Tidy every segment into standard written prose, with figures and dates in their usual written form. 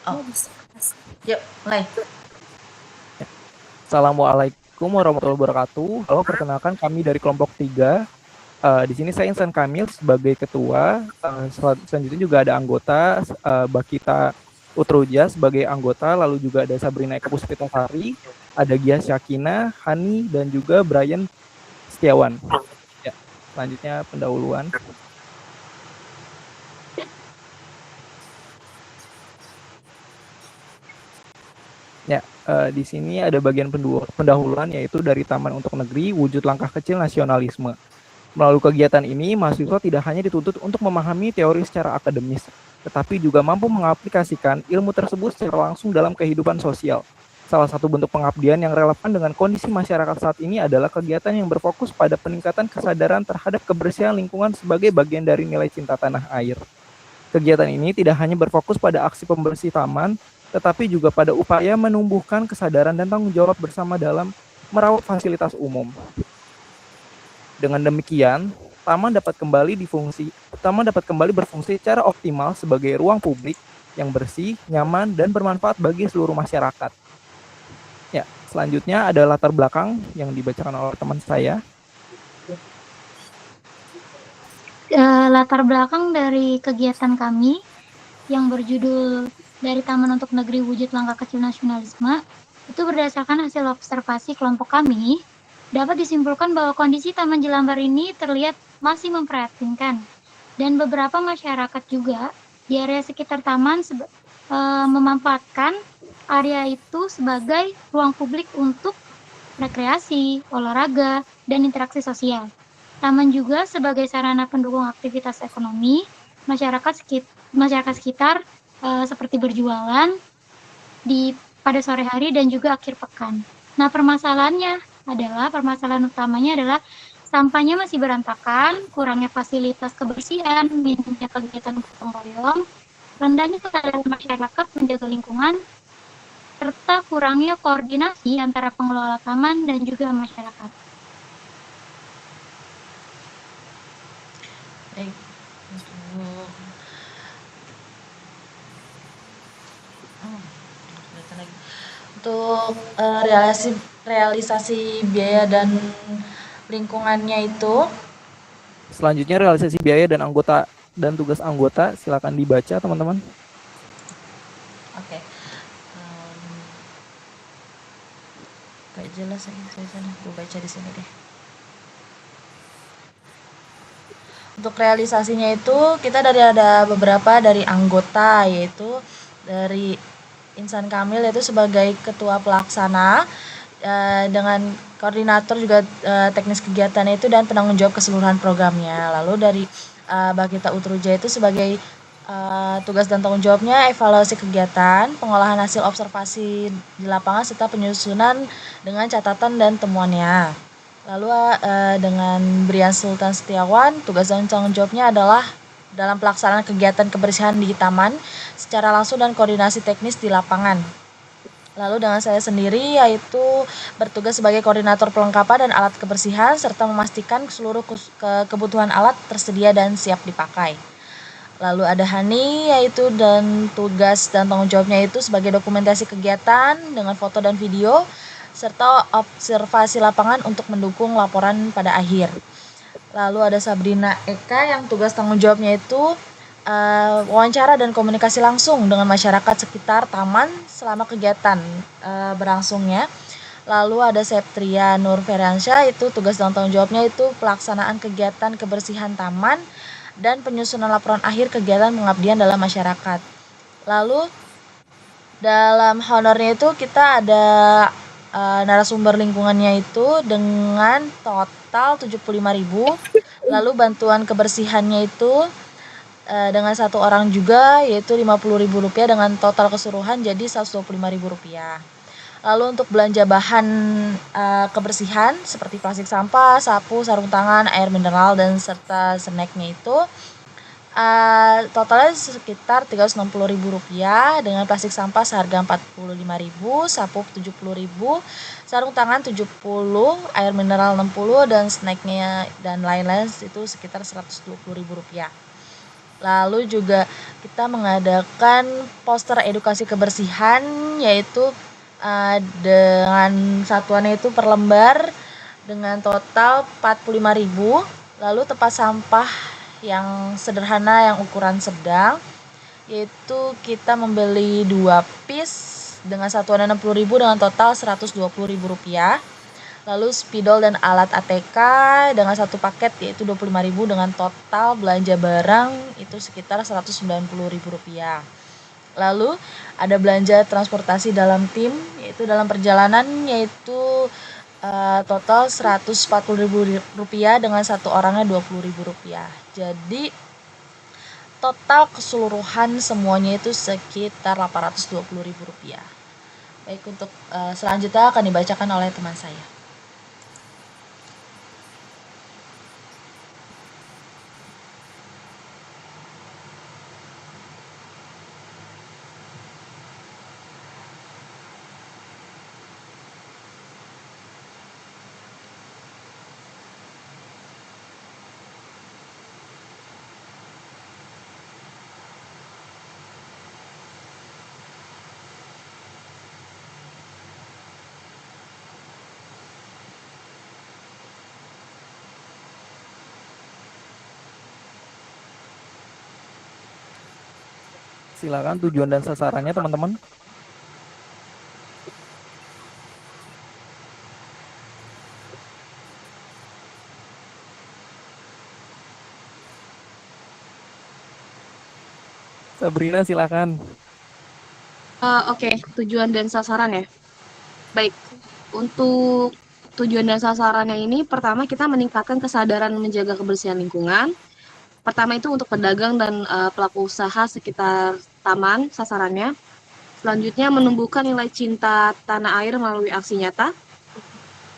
Oh, yuk, mulai. Assalamualaikum warahmatullahi wabarakatuh. Halo, perkenalkan kami dari kelompok 3. Di sini saya Insan Kamil sebagai ketua. Selanjutnya juga ada anggota Bakita Utruja sebagai anggota, lalu juga ada Sabrina Eka Puspitasari, ada Gia Syakina, Hani, dan juga Brian Setiawan. Ya, selanjutnya pendahuluan. Ya, di sini ada bagian pendahuluan yaitu dari Taman untuk Negeri Wujud Langkah Kecil Nasionalisme. Melalui kegiatan ini, mahasiswa tidak hanya dituntut untuk memahami teori secara akademis, tetapi juga mampu mengaplikasikan ilmu tersebut secara langsung dalam kehidupan sosial. Salah satu bentuk pengabdian yang relevan dengan kondisi masyarakat saat ini adalah kegiatan yang berfokus pada peningkatan kesadaran terhadap kebersihan lingkungan sebagai bagian dari nilai cinta tanah air. Kegiatan ini tidak hanya berfokus pada aksi pembersih taman, tetapi juga pada upaya menumbuhkan kesadaran dan tanggung jawab bersama dalam merawat fasilitas umum. Dengan demikian, taman dapat kembali berfungsi secara optimal sebagai ruang publik yang bersih, nyaman, dan bermanfaat bagi seluruh masyarakat. Ya, selanjutnya ada latar belakang yang dibacakan oleh teman saya. Latar belakang dari kegiatan kami yang berjudul dari Taman untuk Negeri Wujud Langkah Kecil Nasionalisme itu berdasarkan hasil observasi kelompok kami, dapat disimpulkan bahwa kondisi Taman Jelambar ini terlihat masih memprihatinkan dan beberapa masyarakat juga di area sekitar taman memanfaatkan area itu sebagai ruang publik untuk rekreasi, olahraga, dan interaksi sosial. Taman juga sebagai sarana pendukung aktivitas ekonomi masyarakat sekitar seperti berjualan pada sore hari dan juga akhir pekan. Nah, permasalahan utamanya adalah sampahnya masih berantakan, kurangnya fasilitas kebersihan, minimnya kegiatan gotong royong, rendahnya kesadaran masyarakat menjaga lingkungan, serta kurangnya koordinasi antara pengelola taman dan juga masyarakat. Baik. Untuk realisasi biaya dan lingkungannya itu. Selanjutnya realisasi biaya dan tugas anggota, silakan dibaca teman-teman. Oke. Gak jelas ini tulisannya, gue baca di sini deh. Untuk realisasinya itu kita ada beberapa dari anggota, yaitu dari Insan Kamil yaitu sebagai ketua pelaksana, dengan koordinator juga teknis kegiatannya itu dan penanggung jawab keseluruhan programnya. Lalu dari Bakita Utruja itu sebagai tugas dan tanggung jawabnya evaluasi kegiatan, pengolahan hasil observasi di lapangan serta penyusunan dengan catatan dan temuannya. Lalu dengan Brian Sultan Setiawan, tugas dan tanggung jawabnya adalah dalam pelaksanaan kegiatan kebersihan di taman secara langsung dan koordinasi teknis di lapangan. Lalu dengan saya sendiri yaitu bertugas sebagai koordinator pelengkapan dan alat kebersihan serta memastikan seluruh kebutuhan alat tersedia dan siap dipakai. Lalu ada Hani yaitu dan tugas dan tanggung jawabnya itu sebagai dokumentasi kegiatan dengan foto dan video serta observasi lapangan untuk mendukung laporan pada akhir. Lalu ada Sabrina Eka yang tugas tanggung jawabnya itu wawancara dan komunikasi langsung dengan masyarakat sekitar taman selama kegiatan berlangsungnya. Lalu ada Septria Nur Feriansyah itu tugas dan tanggung jawabnya itu pelaksanaan kegiatan kebersihan taman dan penyusunan laporan akhir kegiatan pengabdian dalam masyarakat. Lalu dalam honornya itu kita ada narasumber lingkungannya itu dengan total 75.000. Lalu bantuan kebersihannya itu dengan satu orang juga yaitu Rp50.000 dengan total keseluruhan jadi Rp125.000. Lalu untuk belanja bahan kebersihan seperti plastik sampah, sapu, sarung tangan, air mineral dan serta snacknya itu totalnya sekitar Rp360.000 dengan plastik sampah seharga Rp45.000, sapu Rp70.000, sarung tangan Rp70, air mineral Rp60 dan snacknya dan lain-lain itu sekitar Rp120.000. Lalu juga kita mengadakan poster edukasi kebersihan, yaitu dengan satuannya itu per lembar dengan total 45.000. Lalu tempat sampah yang sederhana yang ukuran sedang, yaitu kita membeli 2 piece dengan satuan 60.000 dengan total Rp120.000. Lalu spidol dan alat ATK dengan satu paket yaitu 25.000 dengan total belanja barang itu sekitar Rp190.000. Lalu ada belanja transportasi dalam tim yaitu dalam perjalanan yaitu total Rp140.000 dengan satu orangnya Rp20.000. Jadi total keseluruhan semuanya itu sekitar Rp820.000. Baik, untuk selanjutnya akan dibacakan oleh teman saya. Silakan tujuan dan sasarannya teman-teman. Sabrina silakan. Oke, tujuan dan sasaran ya. Baik, untuk tujuan dan sasarannya ini pertama kita meningkatkan kesadaran menjaga kebersihan lingkungan. Pertama itu untuk pedagang dan pelaku usaha sekitar taman sasarannya. Selanjutnya menumbuhkan nilai cinta tanah air melalui aksi nyata.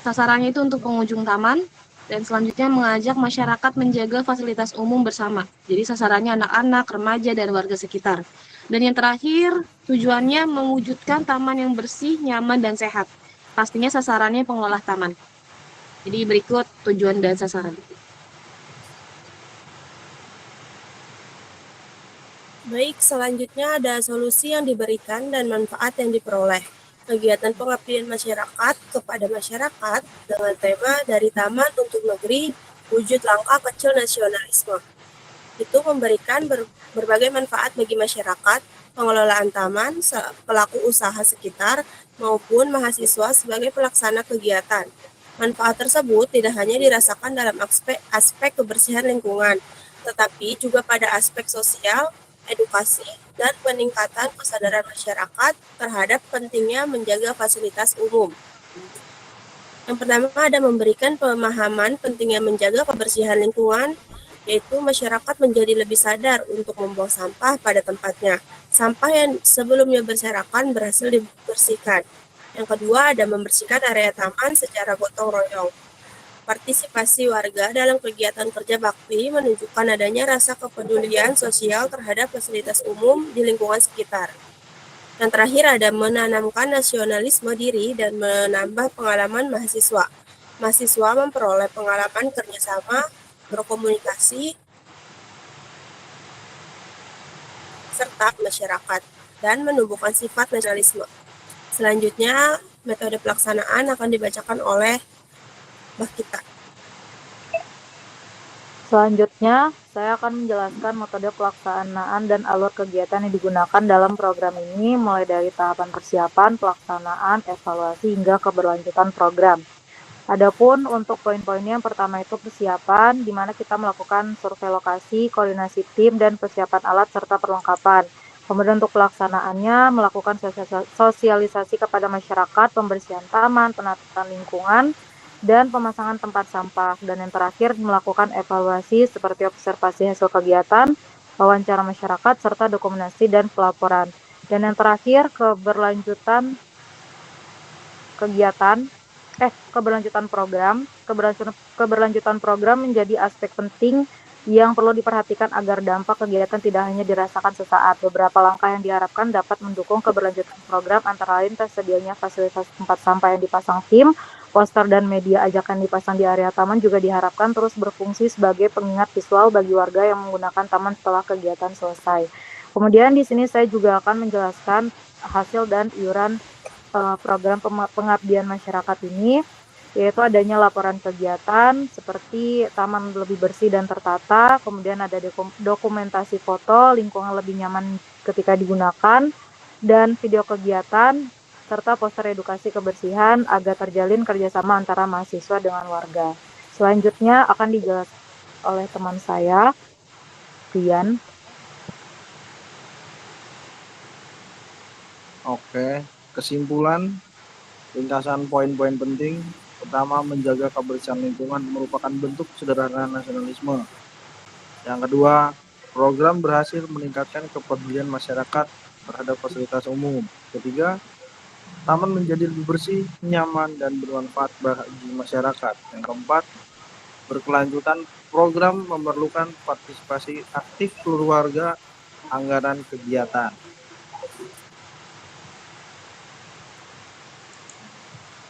Sasarannya itu untuk pengunjung taman. Dan selanjutnya mengajak masyarakat menjaga fasilitas umum bersama. Jadi sasarannya anak-anak, remaja, dan warga sekitar. Dan yang terakhir, tujuannya mewujudkan taman yang bersih, nyaman, dan sehat. Pastinya sasarannya pengelola taman. Jadi berikut tujuan dan sasaran. Baik, selanjutnya ada solusi yang diberikan dan manfaat yang diperoleh. Kegiatan pengabdian masyarakat kepada masyarakat dengan tema dari taman untuk negeri, wujud langkah kecil nasionalisme. Itu memberikan berbagai manfaat bagi masyarakat, pengelolaan taman, pelaku usaha sekitar, maupun mahasiswa sebagai pelaksana kegiatan. Manfaat tersebut tidak hanya dirasakan dalam aspek kebersihan lingkungan, tetapi juga pada aspek sosial, edukasi, dan peningkatan kesadaran masyarakat terhadap pentingnya menjaga fasilitas umum. Yang pertama ada memberikan pemahaman pentingnya menjaga kebersihan lingkungan, yaitu masyarakat menjadi lebih sadar untuk membuang sampah pada tempatnya. Sampah yang sebelumnya berserakan berhasil dibersihkan. Yang kedua ada membersihkan area taman secara gotong royong. Partisipasi warga dalam kegiatan kerja bakti menunjukkan adanya rasa kepedulian sosial terhadap fasilitas umum di lingkungan sekitar. Yang terakhir ada menanamkan nasionalisme diri dan menambah pengalaman mahasiswa. Mahasiswa memperoleh pengalaman kerjasama, berkomunikasi, serta masyarakat, dan menumbuhkan sifat nasionalisme. Selanjutnya, metode pelaksanaan akan dibacakan oleh Mbak Kita. Selanjutnya, saya akan menjelaskan metode pelaksanaan dan alur kegiatan yang digunakan dalam program ini, mulai dari tahapan persiapan, pelaksanaan, evaluasi, hingga keberlanjutan program. Adapun untuk poin-poinnya, yang pertama itu persiapan, di mana kita melakukan survei lokasi, koordinasi tim, dan persiapan alat serta perlengkapan. Kemudian untuk pelaksanaannya, melakukan sosialisasi kepada masyarakat, pembersihan taman, penataan lingkungan, dan pemasangan tempat sampah. Dan yang terakhir, melakukan evaluasi seperti observasi hasil kegiatan, wawancara masyarakat, serta dokumentasi dan pelaporan. Dan yang terakhir, keberlanjutan program. Keberlanjutan program menjadi aspek penting yang perlu diperhatikan agar dampak kegiatan tidak hanya dirasakan sesaat. Beberapa langkah yang diharapkan dapat mendukung keberlanjutan program, antara lain tersedianya fasilitas tempat sampah yang dipasang tim, Poster dan media ajakan dipasang di area taman juga diharapkan terus berfungsi sebagai pengingat visual bagi warga yang menggunakan taman setelah kegiatan selesai. Kemudian di sini saya juga akan menjelaskan hasil dan iuran program pengabdian masyarakat ini, yaitu adanya laporan kegiatan seperti taman lebih bersih dan tertata, kemudian ada dokumentasi foto, lingkungan lebih nyaman ketika digunakan, dan video kegiatan, serta poster edukasi kebersihan agar terjalin kerjasama antara mahasiswa dengan warga. Selanjutnya akan dijelaskan oleh teman saya, Rian. Oke, kesimpulan, ringkasan poin-poin penting. Pertama, menjaga kebersihan lingkungan merupakan bentuk sederhana nasionalisme. Yang kedua, program berhasil meningkatkan kepedulian masyarakat terhadap fasilitas umum. Ketiga, taman menjadi lebih bersih, nyaman, dan bermanfaat bagi masyarakat. Yang keempat, berkelanjutan program memerlukan partisipasi aktif seluruh warga, anggaran kegiatan.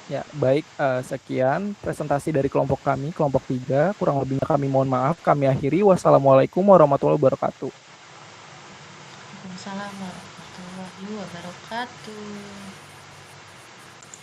Ya, baik, sekian presentasi dari kelompok kami, kelompok 3. Kurang lebihnya kami mohon maaf. Kami akhiri. Wassalamualaikum warahmatullahi wabarakatuh. Waalaikumsalam warahmatullahi wabarakatuh.